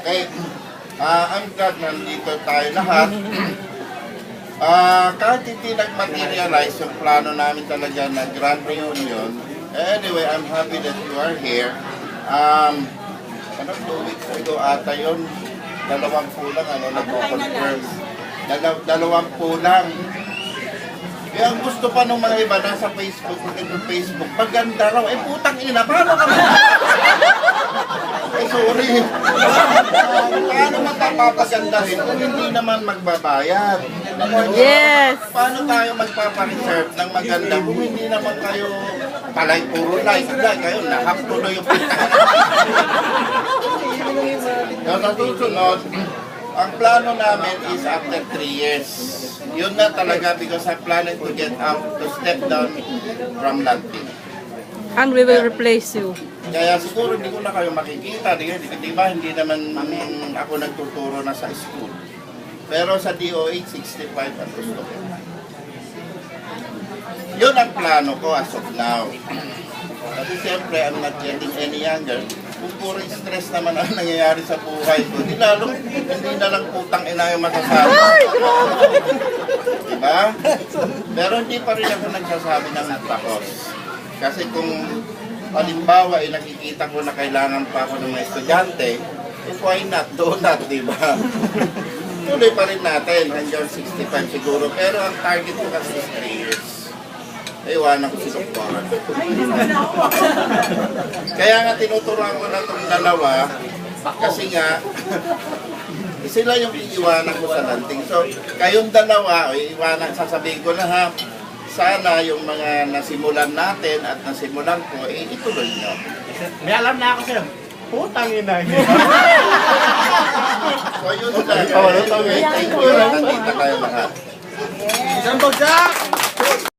Okay. I'm glad nandito tayo lahat. Kahit hindi nag-materialize yung plano namin talaga na grand reunion, anyway, I'm happy that you are here. 2 weeks ago ata yun, 20 lang, nag-confirm. 20 lang. Kaya ang gusto pa ng mga iba, nasa Facebook, maganda raw, putang ina, paano ka sorry. Paano magpapaganda rin kung hindi naman magbabayad? Yes! Paano tayo magpapareserve ng maganda kung hindi naman kayo palay puro like? Kayo nahap tuloy yung Yung natusunod, ang plano namin is after 3 years. Yun na talaga because I'm planning to get out, to step down from nothing. And we will replace you. Kaya siguro hindi ko na kayo makikita. Di ba hindi naman ako nagtuturo na sa school. Pero sa DOH, 65 ang gusto ko. Yun ang plano ko as of now. Kasi siyempre, I'm not getting any younger. Kung puro stress naman ang nangyayari sa buhay ko, hindi na lang putang ina yung masasabi. Diba? Pero hindi pa rin ako nagsasabi ng takos. Kasi kung halimbawa nakikita ko na kailangan pa ako ng mga estudyante, why not? Do not, diba? Tuloy pa rin natin hanggang 65 siguro. Pero ang target ko kasi is 3 years. Iwanan ko si Doktor. Kaya nga tinuturuan ko na itong dalawa kasi nga sila yung iiwanan ko sa landing. So, kayong dalawa, sasabihin ko na ha, sana yung mga nasimulan natin at nasimulan ko, ituloy nyo. May alam na ako sa'yo. Putang ina. So, yun lang. Thank you. Nandito kayo lahat. Isang bagsak!